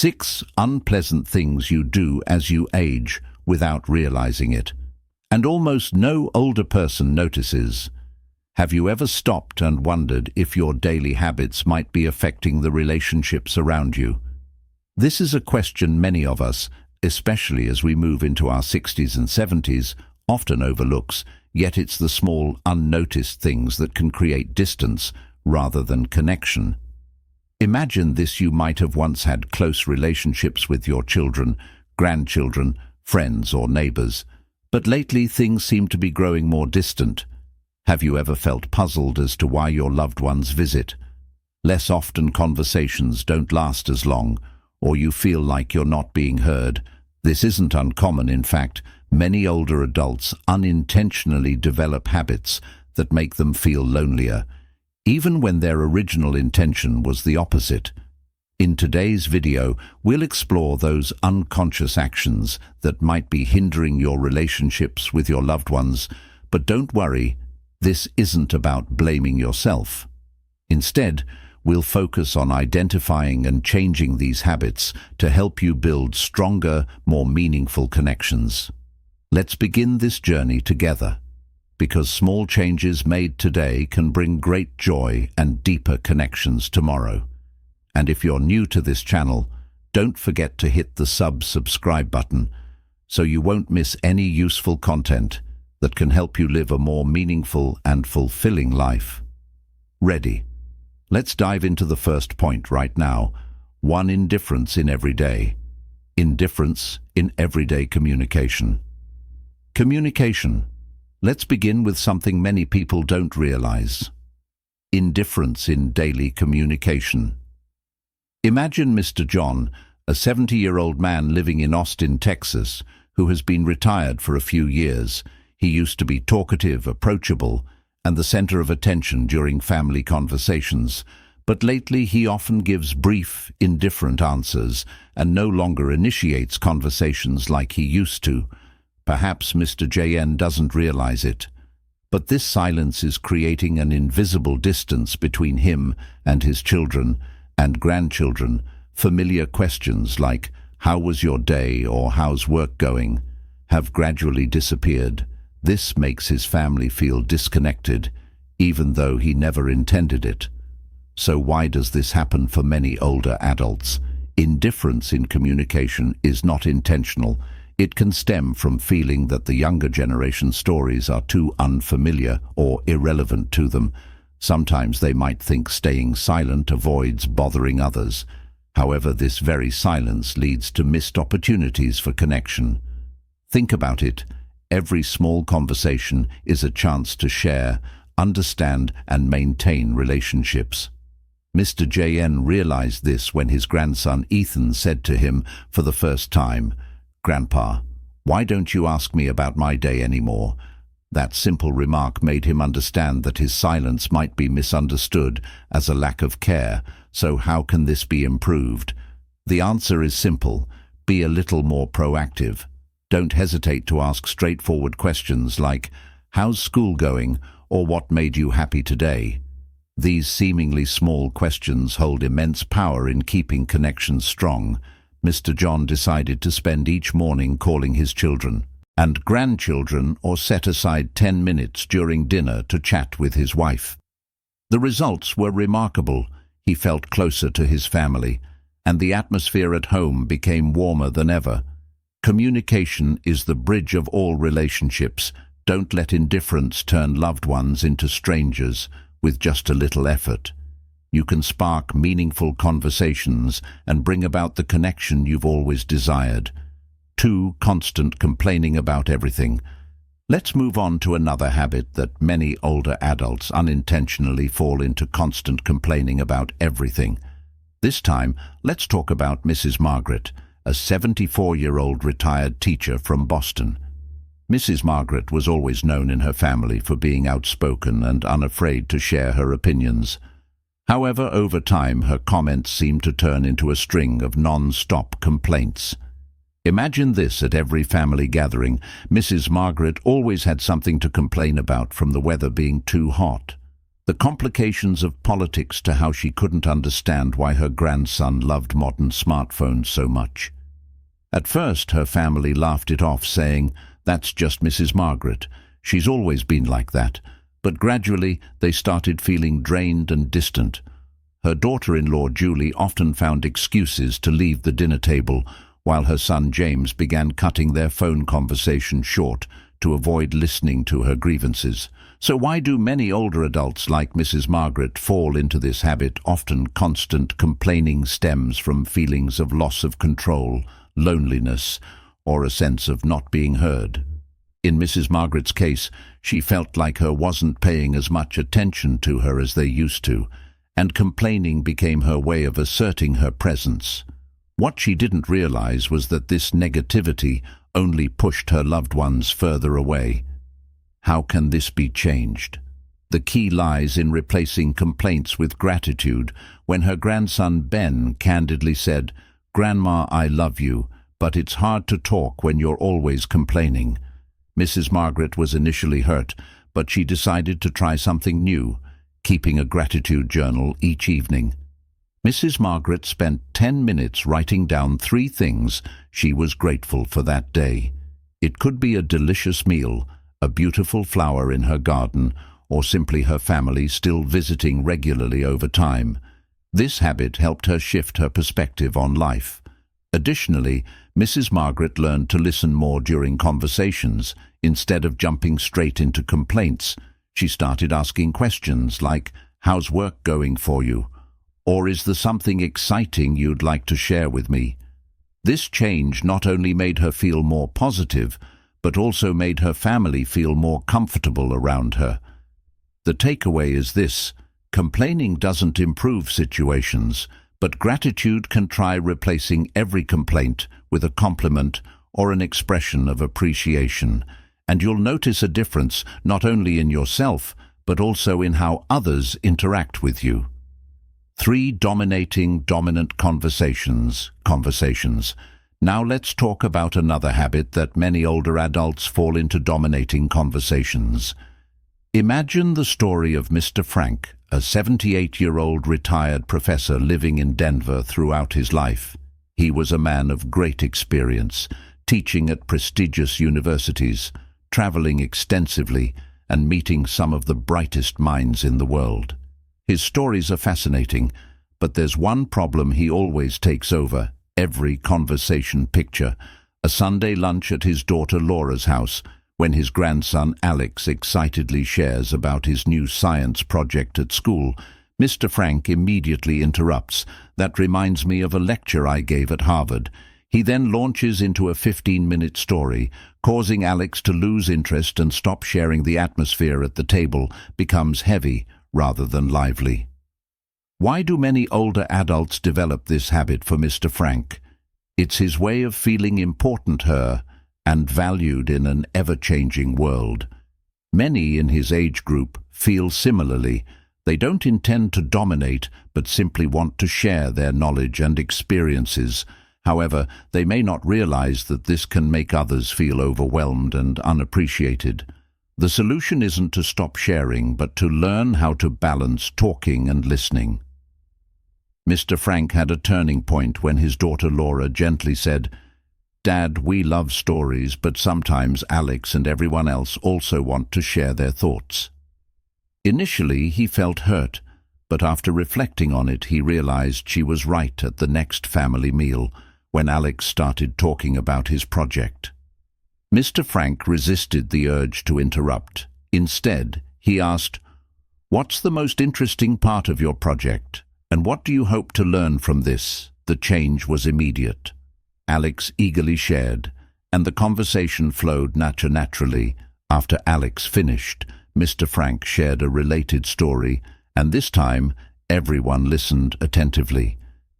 6 unpleasant things you do as you age without realizing it, and almost no older person notices. Have you ever stopped and wondered if your daily habits might be affecting the relationships around you? This is a question many of us, especially as we move into our 60s and 70s, often overlooks, yet it's the small, unnoticed things that can create distance rather than connection. Imagine this: you might have once had close relationships with your children, grandchildren, friends or neighbors, but lately things seem to be growing more distant. Have you ever felt puzzled as to why your loved ones visit less often, conversations don't last as long, or you feel like you're not being heard? This isn't uncommon. In fact, many older adults unintentionally develop habits that make them feel lonelier, even when their original intention was the opposite. In today's video, we'll explore those unconscious actions that might be hindering your relationships with your loved ones. But don't worry, this isn't about blaming yourself. Instead, we'll focus on identifying and changing these habits to help you build stronger, more meaningful connections. Let's begin this journey together, because small changes made today can bring great joy and deeper connections tomorrow. And if you're new to this channel, don't forget to hit the subscribe button so you won't miss any useful content that can help you live a more meaningful and fulfilling life. Ready? Let's dive into the first point right now. 1. Indifference in everyday. Indifference in everyday communication. Communication. Let's begin with something many people don't realize: indifference in daily communication. Imagine Mr. John, a 70-year-old man living in Austin, Texas, who has been retired for a few years. He used to be talkative, approachable, and the center of attention during family conversations, but lately he often gives brief, indifferent answers and no longer initiates conversations like he used to. Perhaps Mr. JN doesn't realize it, but this silence is creating an invisible distance between him and his children and grandchildren. Familiar questions like, "How was your day?" or "How's work going?" have gradually disappeared. This makes his family feel disconnected, even though he never intended it. So why does this happen for many older adults? Indifference in communication is not intentional. It can stem from feeling that the younger generation's stories are too unfamiliar or irrelevant to them. Sometimes they might think staying silent avoids bothering others. However, this very silence leads to missed opportunities for connection. Think about it. Every small conversation is a chance to share, understand, and maintain relationships. Mr. JN realized this when his grandson Ethan said to him for the first time, "Grandpa, why don't you ask me about my day anymore?" That simple remark made him understand that his silence might be misunderstood as a lack of care. So how can this be improved? The answer is simple: be a little more proactive. Don't hesitate to ask straightforward questions like, "How's school going?" or "What made you happy today?" These seemingly small questions hold immense power in keeping connections strong. Mr. John decided to spend each morning calling his children and grandchildren, or set aside 10 minutes during dinner to chat with his wife. The results were remarkable. He felt closer to his family, and the atmosphere at home became warmer than ever. Communication is the bridge of all relationships. Don't let indifference turn loved ones into strangers. With just a little effort, you can spark meaningful conversations and bring about the connection you've always desired. 2. Constant complaining about everything. Let's move on to another habit that many older adults unintentionally fall into: constant complaining about everything. This time, let's talk about Mrs. Margaret, a 74-year-old retired teacher from Boston. Mrs. Margaret was always known in her family for being outspoken and unafraid to share her opinions. However, over time, her comments seemed to turn into a string of non-stop complaints. Imagine this: at every family gathering, Mrs. Margaret always had something to complain about, from the weather being too hot, The complications of politics to how she couldn't understand why her grandson loved modern smartphones so much. At first, her family laughed it off, saying, "That's just Mrs. Margaret. She's always been like that." But gradually, they started feeling drained and distant. Her daughter-in-law, Julie, often found excuses to leave the dinner table, while her son James began cutting their phone conversation short to avoid listening to her grievances. So why do many older adults like Mrs. Margaret fall into this habit? Often constant complaining stems from feelings of loss of control, loneliness, or a sense of not being heard. In Mrs. Margaret's case, she felt like her wasn't paying as much attention to her as they used to, and complaining became her way of asserting her presence. What she didn't realize was that this negativity only pushed her loved ones further away. How can this be changed? The key lies in replacing complaints with gratitude. When her grandson Ben candidly said, "Grandma, I love you, but it's hard to talk when you're always complaining," Mrs. Margaret was initially hurt, but she decided to try something new, keeping a gratitude journal each evening. Mrs. Margaret spent 10 minutes writing down 3 things she was grateful for that day. It could be a delicious meal, a beautiful flower in her garden, or simply her family still visiting regularly over time. This habit helped her shift her perspective on life. Additionally, Mrs. Margaret learned to listen more during conversations. Instead of jumping straight into complaints, she started asking questions like, "How's work going for you?" Or, "Is there something exciting you'd like to share with me?" This change not only made her feel more positive, but also made her family feel more comfortable around her. The takeaway is this: complaining doesn't improve situations, but gratitude can try replacing every complaint with a compliment or an expression of appreciation, and you'll notice a difference not only in yourself, but also in how others interact with you. 3 dominant conversations. Now let's talk about another habit that many older adults fall into: dominating conversations. Imagine the story of Mr. Frank, a 78-year-old retired professor living in Denver throughout his life. He was a man of great experience, teaching at prestigious universities, traveling extensively, and meeting some of the brightest minds in the world. His stories are fascinating, but there's one problem he always takes over every conversation picture: a Sunday lunch at his daughter Laura's house, when his grandson Alex excitedly shares about his new science project at school. Mr. Frank immediately interrupts. "That reminds me of a lecture I gave at Harvard." He then launches into a 15-minute story, causing Alex to lose interest and stop sharing. The atmosphere at the table becomes heavy rather than lively. Why do many older adults develop this habit for Mr. Frank? It's his way of feeling important her and valued in an ever-changing world. Many in his age group feel similarly. They don't intend to dominate, but simply want to share their knowledge and experiences. However, they may not realize that this can make others feel overwhelmed and unappreciated. The solution isn't to stop sharing, but to learn how to balance talking and listening. Mr. Frank had a turning point when his daughter Laura gently said, "Dad, we love stories, but sometimes Alex and everyone else also want to share their thoughts." Initially, he felt hurt, but after reflecting on it, he realized she was right. At the next family meal, when Alex started talking about his project, Mr. Frank resisted the urge to interrupt. Instead, he asked, "What's the most interesting part of your project? And what do you hope to learn from this?" The change was immediate. Alex eagerly shared, and the conversation flowed naturally. After Alex finished, Mr. Frank shared a related story, and this time everyone listened attentively.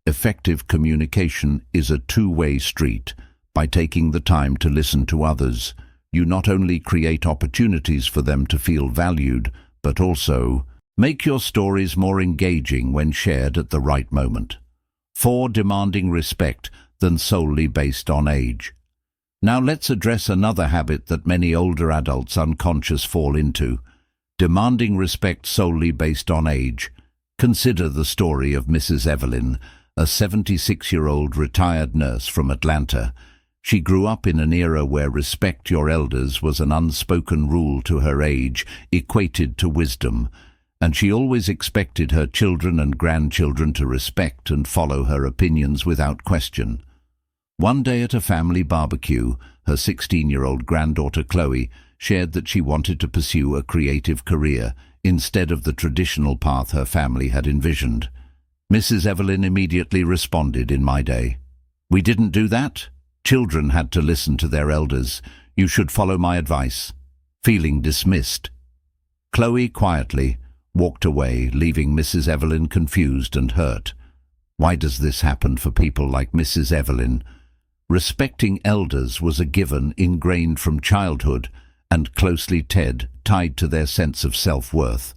Effective communication is a two-way street. By taking the time to listen to others, you not only create opportunities for them to feel valued, but also make your stories more engaging when shared at the right moment. 4. Demanding respect than solely based on age. Now let's address another habit that many older adults unconsciously fall into: demanding respect solely based on age. Consider the story of Mrs. Evelyn, a 76-year-old retired nurse from Atlanta. She grew up in an era where respect your elders was an unspoken rule to her age, equated to wisdom, and she always expected her children and grandchildren to respect and follow her opinions without question. One day at a family barbecue, her 16-year-old granddaughter Chloe shared that she wanted to pursue a creative career instead of the traditional path her family had envisioned. Mrs. Evelyn immediately responded, "In my day, we didn't do that. Children had to listen to their elders. You should follow my advice." Feeling dismissed, Chloe quietly walked away, leaving Mrs. Evelyn confused and hurt. Why does this happen for people like Mrs. Evelyn? Respecting elders was a given ingrained from childhood and closely tied to their sense of self-worth.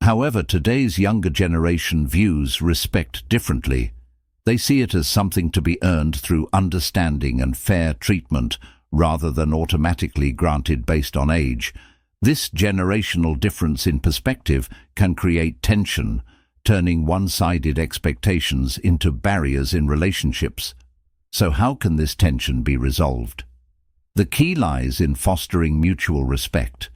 However, today's younger generation views respect differently. They see it as something to be earned through understanding and fair treatment rather than automatically granted based on age. This generational difference in perspective can create tension, turning one-sided expectations into barriers in relationships. So how can this tension be resolved? The key lies in fostering mutual respect.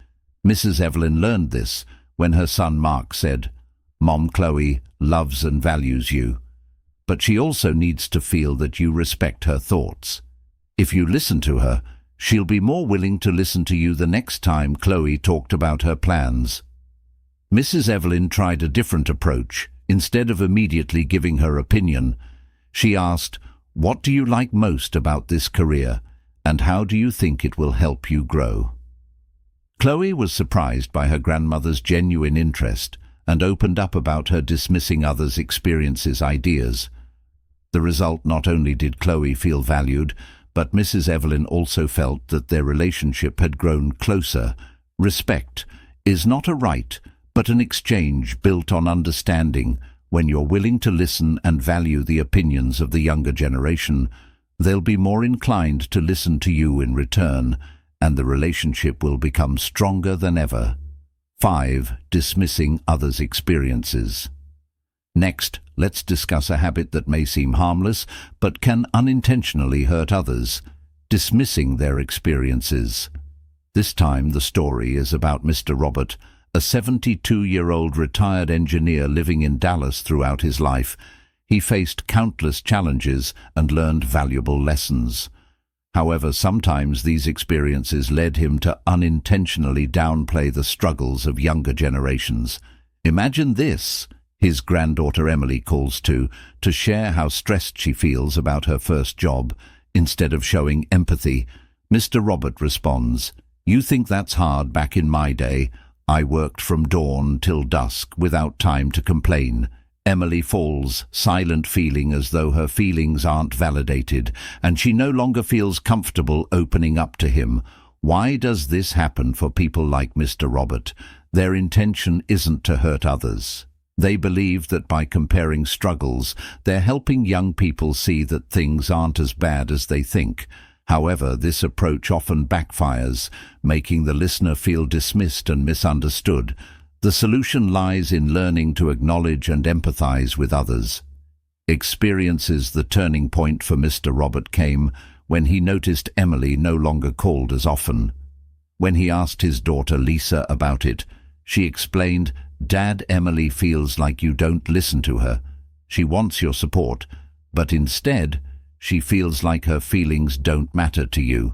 Mrs. Evelyn learned this when her son Mark said, "Mom, Chloe loves and values you, but she also needs to feel that you respect her thoughts. If you listen to her, she'll be more willing to listen to you the next time Chloe talked about her plans." Mrs. Evelyn tried a different approach. Instead of immediately giving her opinion, she asked, "What do you like most about this career, and how do you think it will help you grow?" Chloe was surprised by her grandmother's genuine interest and opened up about her dismissing others' experiences, ideas. The result, not only did Chloe feel valued, but Mrs. Evelyn also felt that their relationship had grown closer. Respect is not a right, but an exchange built on understanding. When you're willing to listen and value the opinions of the younger generation, they'll be more inclined to listen to you in return, and the relationship will become stronger than ever. 5. Dismissing others' experiences. Next, let's discuss a habit that may seem harmless but can unintentionally hurt others: dismissing their experiences. This time the story is about Mr. Robert, a 72-year-old retired engineer living in Dallas throughout his life. He faced countless challenges and learned valuable lessons. However, sometimes these experiences led him to unintentionally downplay the struggles of younger generations. Imagine this. His granddaughter Emily calls to share how stressed she feels about her first job. Instead of showing empathy, Mr. Robert responds, "You think that's hard? Back in my day, I worked from dawn till dusk without time to complain." Emily falls silent, feeling as though her feelings aren't validated, and she no longer feels comfortable opening up to him. Why does this happen for people like Mr. Robert? Their intention isn't to hurt others. They believe that by comparing struggles, they're helping young people see that things aren't as bad as they think. However, this approach often backfires, making the listener feel dismissed and misunderstood. The solution lies in learning to acknowledge and empathize with others. Experiences. The turning point for Mr. Robert came when he noticed Emily no longer called as often. When he asked his daughter Lisa about it, she explained, "Dad, Emily feels like you don't listen to her. She wants your support, but instead, she feels like her feelings don't matter to you."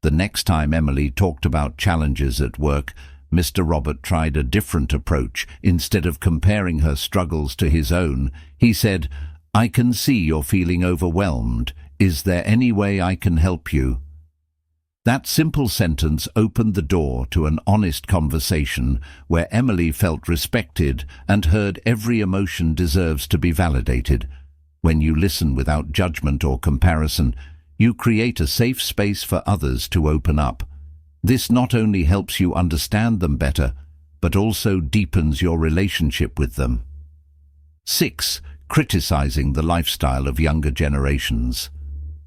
The next time Emily talked about challenges at work, Mr. Robert tried a different approach. Instead of comparing her struggles to his own, he said, "I can see you're feeling overwhelmed. Is there any way I can help you?" That simple sentence opened the door to an honest conversation where Emily felt respected and heard every emotion deserves to be validated. When you listen without judgment or comparison, you create a safe space for others to open up. This not only helps you understand them better, but also deepens your relationship with them. 6. Criticizing the lifestyle of younger generations.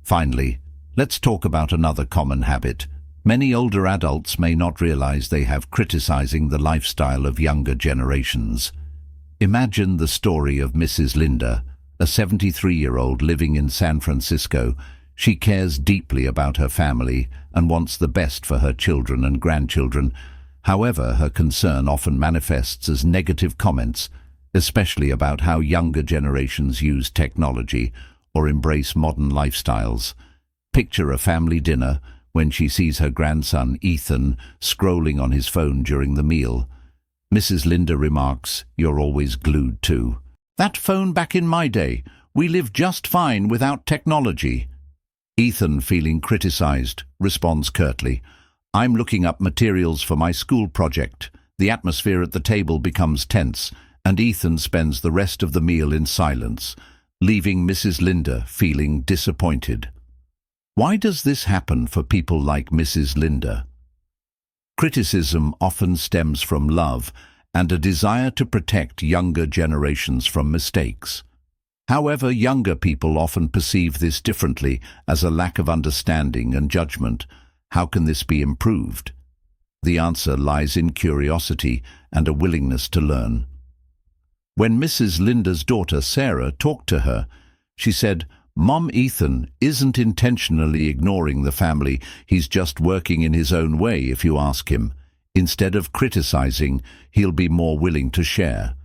Finally, let's talk about another common habit: Many older adults may not realize they have criticizing the lifestyle of younger generations. Imagine the story of Mrs. Linda, a 73-year-old living in San Francisco. She cares deeply about her family and wants the best for her children and grandchildren. However, her concern often manifests as negative comments, especially about how younger generations use technology or embrace modern lifestyles. Picture a family dinner when she sees her grandson, Ethan, scrolling on his phone during the meal. Mrs. Linda remarks, "You're always glued to that phone. Back in my day, we lived just fine without technology." Ethan, feeling criticized, responds curtly, "I'm looking up materials for my school project." The atmosphere at the table becomes tense, and Ethan spends the rest of the meal in silence, leaving Mrs. Linda feeling disappointed. Why does this happen for people like Mrs. Linda? Criticism often stems from love and a desire to protect younger generations from mistakes. However, younger people often perceive this differently, as a lack of understanding and judgment. How can this be improved? The answer lies in curiosity and a willingness to learn. When Mrs. Linda's daughter Sarah talked to her, she said, "Mom, Ethan isn't intentionally ignoring the family. He's just working in his own way if you ask him. Instead of criticizing, he'll be more willing to share."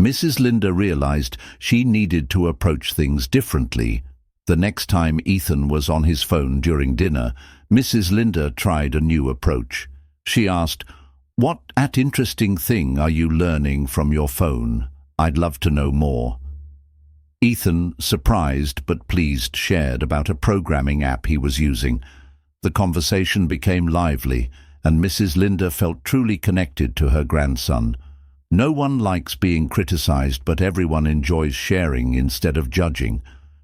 Mrs. Linda realized she needed to approach things differently. The next time Ethan was on his phone during dinner, Mrs. Linda tried a new approach. She asked, "What interesting thing are you learning from your phone? I'd love to know more." Ethan, surprised but pleased, shared about a programming app he was using. The conversation became lively, and Mrs. Linda felt truly connected to her grandson. No one likes being criticized, but everyone enjoys sharing instead of judging.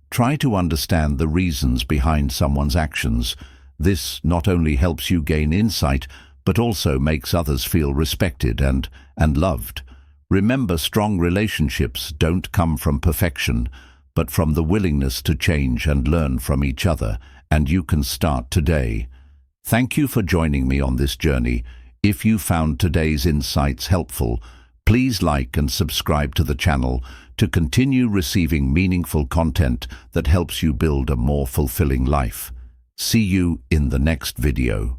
Try to understand the reasons behind someone's actions. This not only helps you gain insight, but also makes others feel respected and loved. Remember, strong relationships don't come from perfection, but from the willingness to change and learn from each other, and you can start today. Thank you for joining me on this journey. If you found today's insights helpful, please like and subscribe to the channel to continue receiving meaningful content that helps you build a more fulfilling life. See you in the next video.